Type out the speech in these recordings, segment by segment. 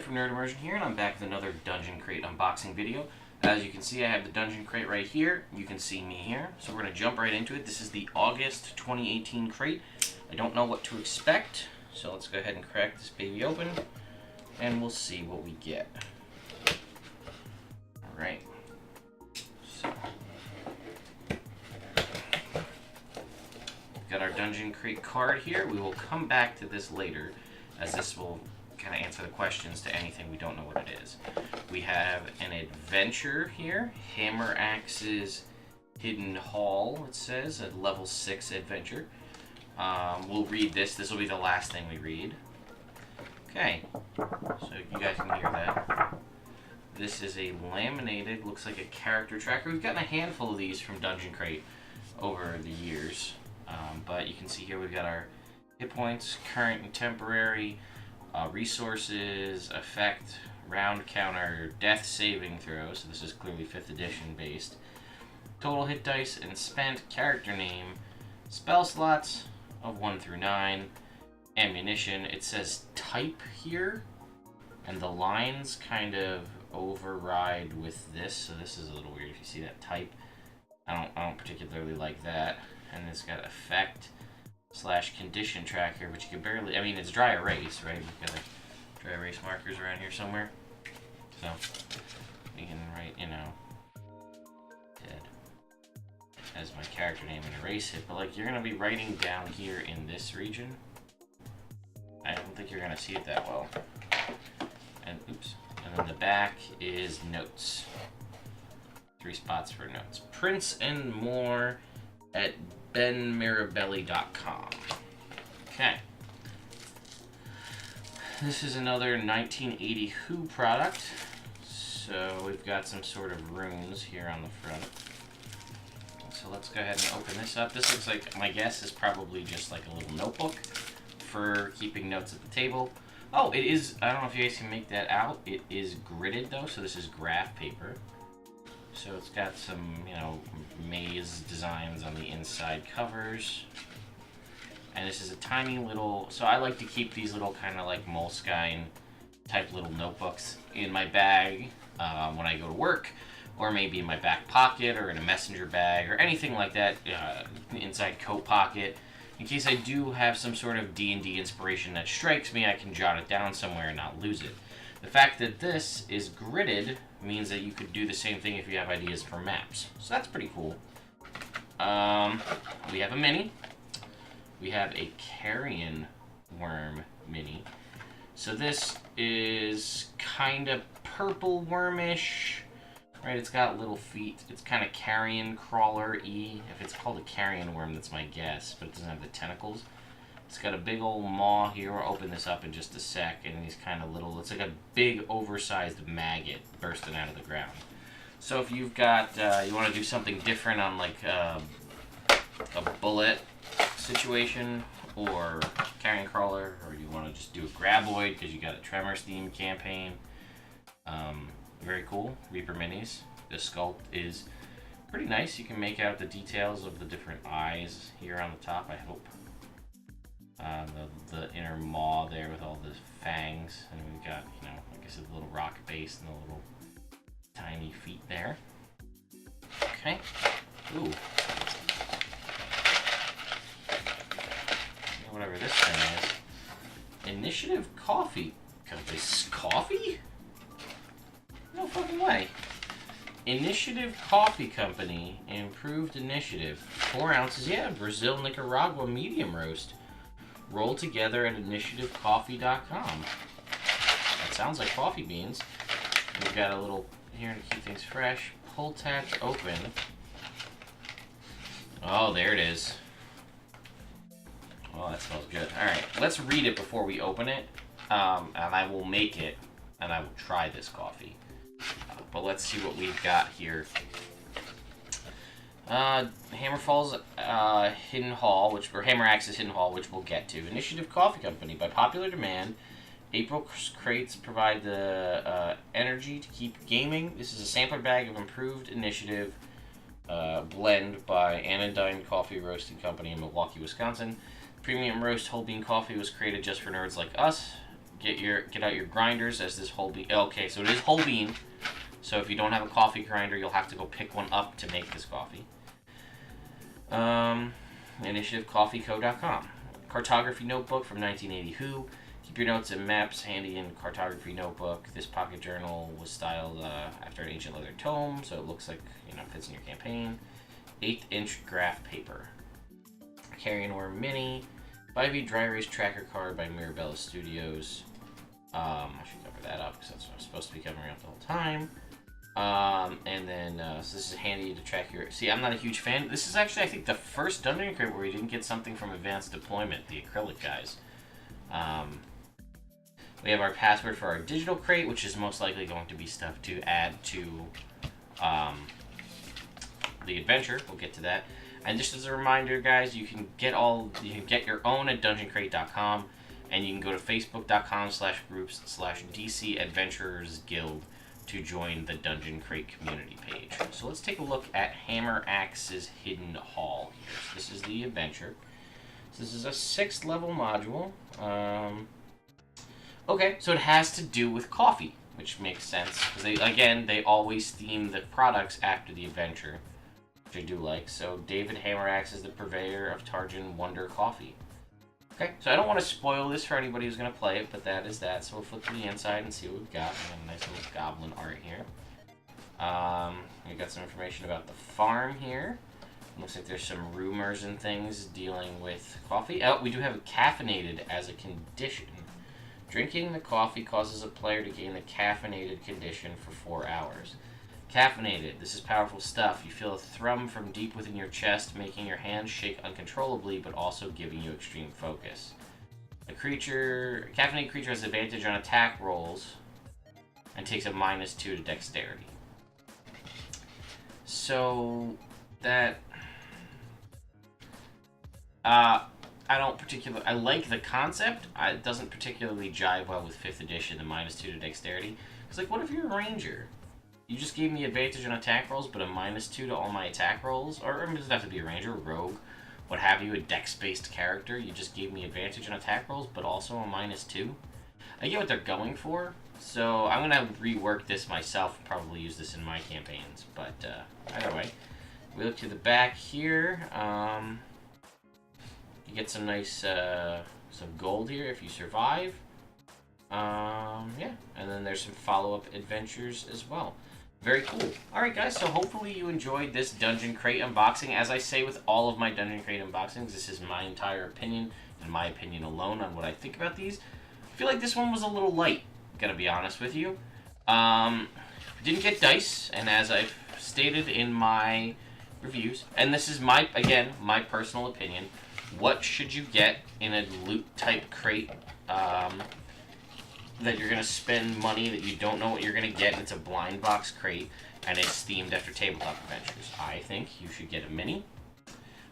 from Nerd Immersion here, and I'm back with another Dungeon Crate unboxing video. As you can see, I have the Dungeon Crate right here. You can see me here. So we're going to jump right into it. This is the August 2018 crate. I don't know what to expect, so let's go ahead and crack this baby open, and we'll see what we get. Alright. So, we've got our Dungeon Crate card here. We will come back to this later, as this will kind of answer the questions to anything we don't know what it is. We have an adventure here, Hammer Axe's Hidden Hall, it says, a level 6 adventure. We'll read this. This will be the last thing we read. Okay, so you guys can hear that. This is a laminated, looks like a character tracker. We've gotten a handful of these from Dungeon Crate over the years, but you can see here we've got our hit points, current and temporary, resources, effect, round counter, death saving throw, so this is clearly 5th edition based, total hit dice and spent, character name, spell slots of 1 through 9, ammunition. It says type here, and the lines kind of override with this, so this is a little weird if you see that type. I don't particularly like that. And it's got effect / condition tracker, which you can barely, I mean, it's dry erase, right? We've got dry erase markers around here somewhere. So we can write, you know, dead as my character name and erase it. But like, you're gonna be writing down here in this region. I don't think you're gonna see it that well. And oops. And then the back is notes. 3 spots for notes. Prints and more at benmirabelli.com. Okay. This is another 1980 Who product. So we've got some sort of runes here on the front. So let's go ahead and open this up. This looks like, my guess is probably just like a little notebook for keeping notes at the table. Oh, it is, I don't know if you guys can make that out. It is gridded though, so this is graph paper. So it's got some, you know, maze designs on the inside covers. And this is a tiny little, so I like to keep these little kind of like Moleskine type little notebooks in my bag when I go to work, or maybe in my back pocket or in a messenger bag or anything like that, inside coat pocket. In case I do have some sort of D&D inspiration that strikes me, I can jot it down somewhere and not lose it. The fact that this is gridded means that you could do the same thing if you have ideas for maps. So that's pretty cool. We have a mini. We have a carrion worm mini. So this is kind of purple wormish. Right, it's got little feet. It's kind of carrion crawler-y. If it's called a carrion worm, that's my guess, but it doesn't have the tentacles. It's got a big old maw here. We'll open this up in just a sec, and these kind of little, it's like a big oversized maggot bursting out of the ground. So if you've got, you want to do something different on like a bullet situation, or carrion crawler, or you want to just do a graboid because you got a Tremors themed campaign, very cool. Reaper minis. The sculpt is pretty nice. You can make out the details of the different eyes here on the top, I hope. The inner maw there with all the fangs, and we've got, you know, like I said, the little rock base and the little tiny feet there. Okay. Ooh. Whatever this thing is. Initiative Coffee. This coffee? No fucking way. Initiative Coffee Company, improved initiative. 4 ounces, yeah, Brazil, Nicaragua, medium roast. Roll together at initiativecoffee.com. That sounds like coffee beans. We've got a little here to keep things fresh. Pull tab open. Oh, there it is. Oh, that smells good. Alright, let's read it before we open it. And I will make it, and I will try this coffee. But let's see what we've got here. Hammerfall's Hidden Hall, or Hammer Axe's Hidden Hall, which we'll get to. Initiative Coffee Company. By popular demand, April crates provide the energy to keep gaming. This is a sampler bag of improved initiative blend by Anodyne Coffee Roasting Company in Milwaukee, Wisconsin. Premium roast whole bean coffee was created just for nerds like us. get out your grinders, as this whole bean. Okay, so it is whole bean. So if you don't have a coffee grinder, you'll have to go pick one up to make this coffee. InitiativeCoffeeCo.com. Cartography notebook from 1980. Who? Keep your notes and maps handy in cartography notebook. This pocket journal was styled after an ancient leather tome, so it looks like fits in your campaign. 1/8" graph paper. Carrion Worm Mini. 5e Dry Erase Tracker card by Mirabella Studios. I should cover that up because that's what I'm supposed to be covering up the whole time. And then, so this is handy to track your... See, I'm not a huge fan. This is actually, I think, the first Dungeon Crate where we didn't get something from Advanced Deployment, the acrylic guys. We have our password for our digital crate, which is most likely going to be stuff to add to the adventure. We'll get to that. And just as a reminder, guys, you can get your own at dungeoncrate.com, and you can go to facebook.com/groups/DC Adventurers Guild to join the Dungeon Crate community page. So let's take a look at Hammer Axe's Hidden Hall here. So this is the adventure. So this is a 6th level module. Okay, so it has to do with coffee, which makes sense. Because they always theme the products after the adventure, which I do like. So David Hammeraxe is the purveyor of Tarjan Wonder Coffee. Okay, so I don't want to spoil this for anybody who's going to play it, but that is that. So we'll flip to the inside and see what we've got. We have a nice little goblin art here. We've got some information about the farm here. Looks like there's some rumors and things dealing with coffee. Oh, we do have it caffeinated as a condition. Drinking the coffee causes a player to gain the caffeinated condition for 4 hours. Caffeinated. This is powerful stuff. You feel a thrum from deep within your chest, making your hands shake uncontrollably, but also giving you extreme focus. A caffeinated creature has advantage on attack rolls and takes a -2 to dexterity. So that I like the concept. It doesn't particularly jive well with 5th edition, the -2 to dexterity. Because, like, what if you're a ranger? You just gave me advantage on attack rolls, but a -2 to all my attack rolls? Or it doesn't have to be a ranger, a rogue, what have you, a dex-based character. You just gave me advantage on attack rolls, but also a -2? I get what they're going for, so I'm going to rework this myself, probably use this in my campaigns. But either way, we look to the back here. You get some nice, some gold here if you survive. Yeah, and then there's some follow-up adventures as well. Very cool. Alright guys, so hopefully you enjoyed this Dungeon Crate unboxing. As I say with all of my Dungeon Crate unboxings, this is my entire opinion, and my opinion alone on what I think about these. I feel like this one was a little light, gonna be honest with you. Didn't get dice, and as I've stated in my reviews, and this is my personal opinion, what should you get in a loot-type crate that you're going to spend money that you don't know what you're going to get, and it's a blind box crate, and it's themed after tabletop adventures? I think you should get a mini.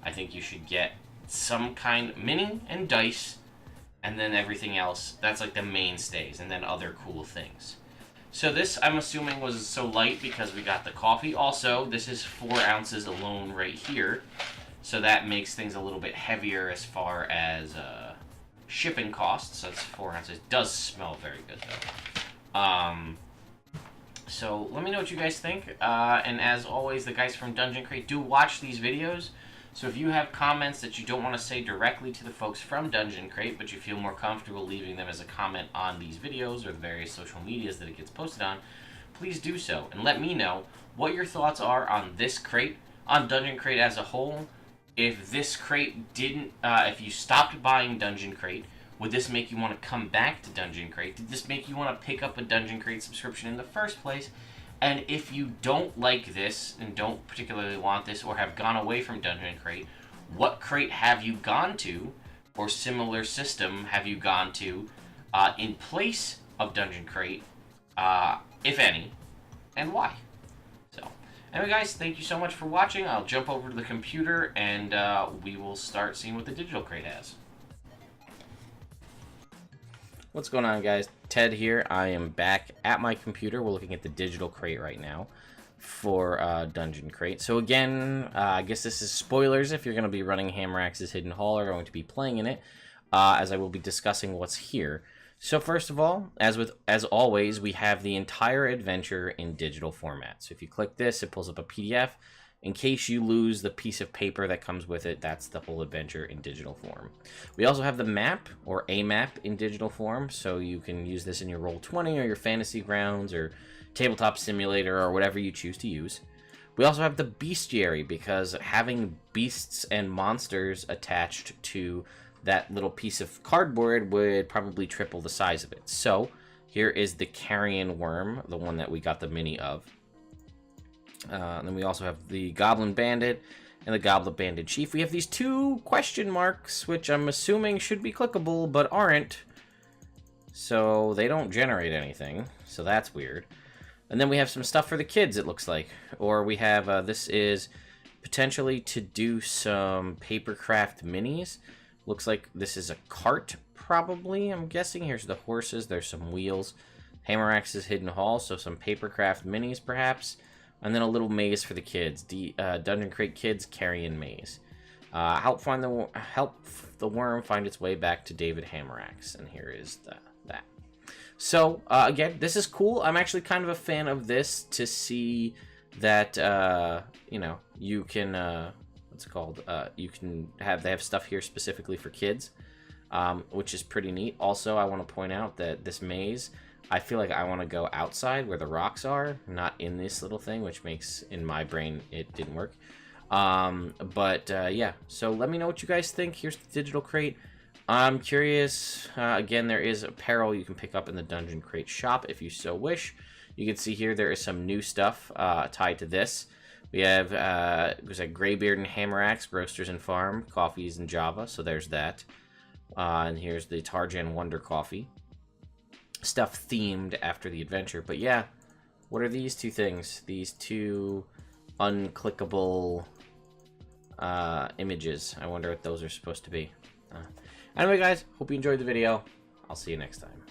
I think you should get some kind mini and dice, and then everything else. That's like the mainstays, and then other cool things. So this, I'm assuming, was so light because we got the coffee. Also, this is 4 ounces alone right here, so that makes things a little bit heavier as far as shipping costs. That's 4 ounces. It does smell very good, though. So let me know what you guys think. And as always, the guys from Dungeon Crate do watch these videos. So if you have comments that you don't want to say directly to the folks from Dungeon Crate, but you feel more comfortable leaving them as a comment on these videos or the various social medias that it gets posted on, please do so. And let me know what your thoughts are on this crate, on Dungeon Crate as a whole. If this crate didn't, if you stopped buying Dungeon Crate, would this make you want to come back to Dungeon Crate? Did this make you want to pick up a Dungeon Crate subscription in the first place? And if you don't like this and don't particularly want this or have gone away from Dungeon Crate, what crate have you gone to or similar system have you gone to in place of Dungeon Crate, if any, and why? Anyway guys, thank you so much for watching. I'll jump over to the computer and we will start seeing what the digital crate has. What's going on, guys? Ted here. I am back at my computer. We're looking at the digital crate right now for Dungeon Crate. So again, I guess this is spoilers if you're going to be running Hammeraxe's Hidden Hall or going to be playing in it, as I will be discussing what's here. So first of all, as always, we have the entire adventure in digital format. So if you click this, it pulls up a PDF. In case you lose the piece of paper that comes with it, that's the whole adventure in digital form. We also have the map, or a map, in digital form, so you can use this in your Roll20 or your Fantasy Grounds or Tabletop Simulator or whatever you choose to use. We also have the bestiary, because having beasts and monsters attached to that little piece of cardboard would probably triple the size of it. So here is the carrion worm, the one that we got the mini of. And then we also have the Goblin Bandit and the Goblin Bandit Chief. We have these 2 question marks, which I'm assuming should be clickable, but aren't. So they don't generate anything. So that's weird. And then we have some stuff for the kids, it looks like. Or we have, this is potentially to do some papercraft minis. Looks like this is a cart, probably, I'm guessing. Here's the horses. There's some wheels. Hammer Axe's Hidden Hall, so some papercraft minis, perhaps. And then a little maze for the kids. Dungeon Crate Kids Carrion Maze. Help the worm find its way back to David Hammeraxe. And here is that. So, again, this is cool. I'm actually kind of a fan of this to see that, you know, you can, what's it called? They have stuff here specifically for kids, which is pretty neat. Also, I want to point out that this maze, I feel like I want to go outside where the rocks are, not in this little thing, which makes, in my brain, it didn't work. Yeah, so let me know what you guys think. Here's the digital crate. I'm curious. Again, there is apparel you can pick up in the Dungeon Crate shop if you so wish. You can see here there is some new stuff tied to this. We have there's a Greybeard and Hammeraxe, Roasters and Farm, Coffees and Java, so there's that. And here's the Tarjan Wonder Coffee. Stuff themed after the adventure. But yeah, what are these 2 things? These 2 unclickable images. I wonder what those are supposed to be. Anyway, guys, hope you enjoyed the video. I'll see you next time.